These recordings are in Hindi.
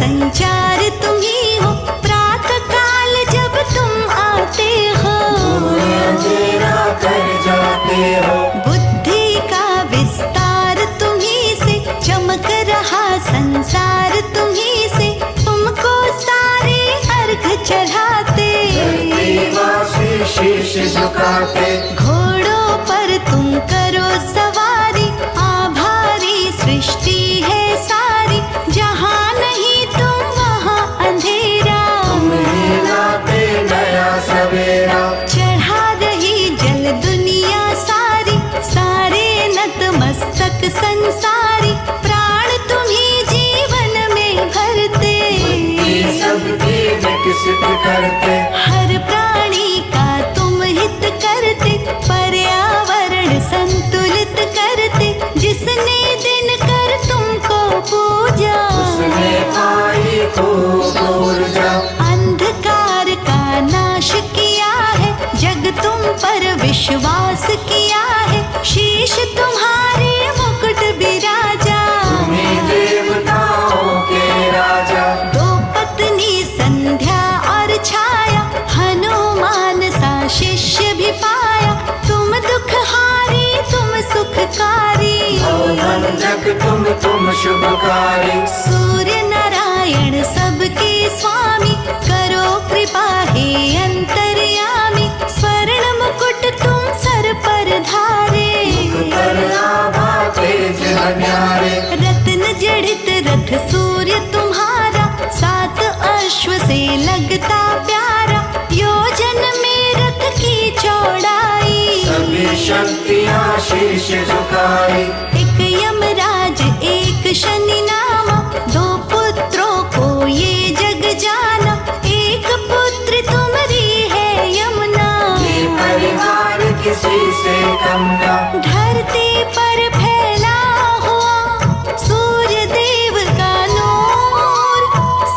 संचार तुम ही हो, प्रातः काल जब तुम आते हो, अंधेरा कर जाते हो। बुद्धि का विस्तार तुम ही से, चमक रहा संसार तुम ही से, तुमको सारे अर्घ चढ़ाते, धरतीवासी शीश झुकाते। घोड़ों पर तुम करो सवारी, आभारी सृष्टि है सारी, जहाँ नहीं तुम वहाँ अंधेरा, तुम्हें लाते नया सवेरा। चढ़ा रही जल दुनिया सारी, सारे नतमस्तक संसारी, प्राण तुम्ही जीवन में भरते, सबकी विकसित करते। हर प्राणी का तुम हित करते, पर्यावरण संतुलित करते, जिसने दिन कर तुमको पूजा, उसने पाई खूब ऊर्जा। अंधकार का नाश किया है, जग तुम पर विश्वास किया है, शीश तुम्हारे मुकुट विराजा, तुम्हें देवताओं के राजा। दो पत्नी संध्या और छाया, हनुमान सा शिष्य भी पाया, तुम दुखहारी तुम सुखकारी, भवबंधक तुम शुभकारी। सूर्य नारायण सबके स्वामी, करो कृपा हे अंतर्यामी, स्वर्ण मुकुट तुम सर पर धारे, पर आभा तेज अन्यारे। रत्न जड़ित रथ सूर्य तुम्हारा, सात अश्व से लगता प्यारा, योजन में रथ की चौड़ाई, सभी शक्तियाँ शीश झुकाई। एक यमराज एक शनि नामा, दो पुत्रों को ये जग जाना, एक पुत्र तुम्हारी है यमुना, ये परिवार किसी से कम ना। धरती पर फैला हुआ सूर्य देव का नूर,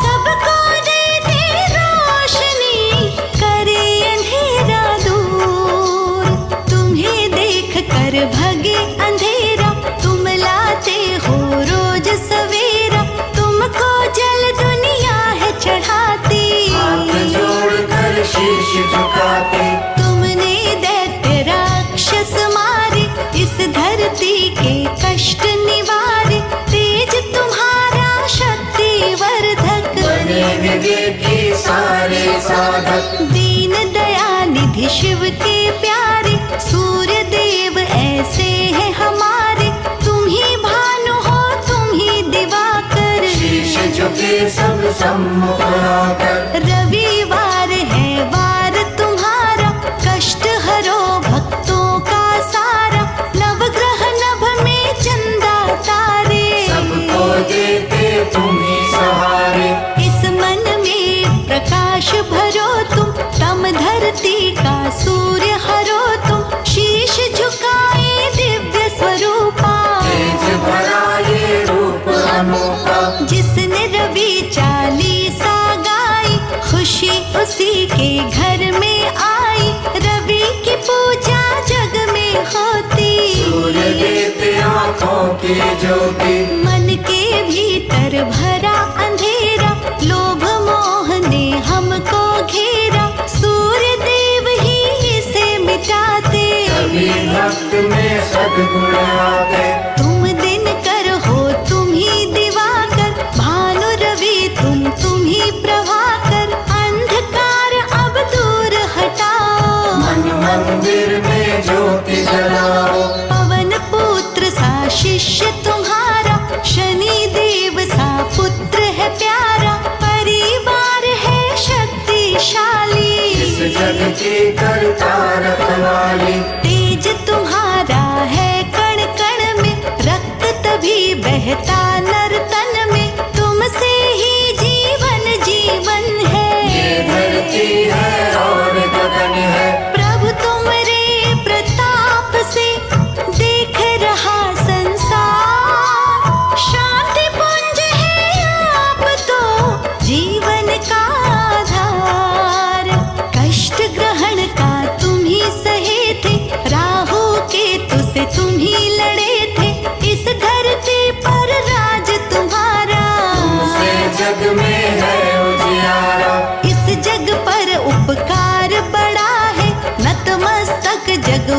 सबको देते रोशनी, करे अंधेरा दूर, तुम्हें देख कर भगे अंधेरा, तुम लाते हो रोज सवेरा, तुमको जल दुनिया है चढ़ाती, हाथ जोड़कर शीश झुकाते। तुमने दैत्य राक्षस मारे, इस धरती के कष्ट निवारे, तेज तुम्हारा शक्ति वर्धक, बने विवेकी सारे साधक। दीन दयानिधि शिव के प्यारे, सूर्य देव ऐसे हैं हमारे, तुम ही भानु हो तुम ही दिवाकर, शीश झुके सब सम्मुख आकर। रविवार है वार तुम्हारा, कष्ट हरो भक्तों का सारा, नवग्रह नभ में चंदा तारे, सबको देते तुम ही सहारे। इस मन में प्रकाश भरो तुम, तम धरती का सूर्य हरो तुम, शीश झुकाए दिव्य स्वरूपा, तेज भरा ये रूप अनूठा। जिसने रवि चालीसा गाई, खुशी उसी के घर में आई, रवि की पूजा जग में होती, सूर्य देते आँखों की ज्योति। मन के भीतर भरा अंधेरा, लोभ मोह ने हमको घेरा, सूर्य देव ही इसे मिटाते, सभी भक्त में सद्गुण आते। तुम दिन कर हो तुम ही दिवाकर, भानु रवि तुम ही प्रभाकर, अंधकार अब दूर हटाओ, मन मंदिर में ज्योति जलाओ। पवन पुत्र सा शिष्य तुम्हारा, शनि देव सा पुत्र है प्यारा, परिवार है शक्तिशाली, इस जग की करता रखवाली। तेज तुम्हारा है कण कण में, रक्त तभी बहता नर तन में, तुमसे ही जीवन जीवन है, ये धरती है और गगन है, प्रभु तुमरे प्रताप से देख रहा संसार, शांति पुंज है आप तो जीवन का आधार, कष्ट ग्रहण का तुम ही सहे थे, राहु केतु से तुम ही लड़े थे, इस धरती पर राज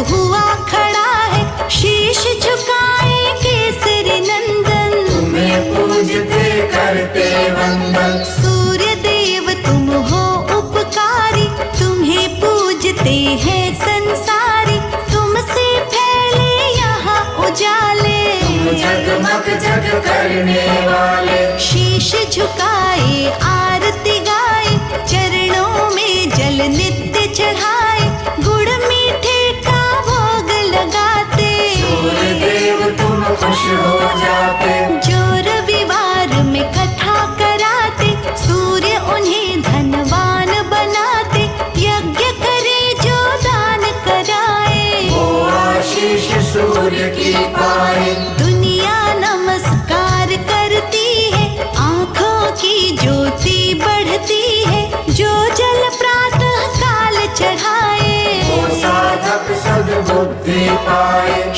हुआ खड़ा है, शीश झुकाए केसरी नंदन। तुम्हें पूजते करते वंदन। सूर्य देव तुम हो उपकारी, तुम्हें पूजते हैं संसारी। तुमसे फैले यहाँ उजाले, तुम जगमग जग करने वाले। शीश झुकाए आरती गाए, चरणों में जल नित्य चढ़ाए। गुड़ मीठे का भोग लगाते, सूर्य देव तुम खुश हो जाते। जो रविवार में कथा कराते, सूर्य उन्हें धनवान बनाते। यज्ञ करे जो दान कराए, वो आशीष सूर्य की पाए। दुनिया नमस्कार करती है, आँखों की ज्योति बढ़ती है। जो जल प्रातः काल चढ़ाए, वो साधक सद्बुद्धि पाए।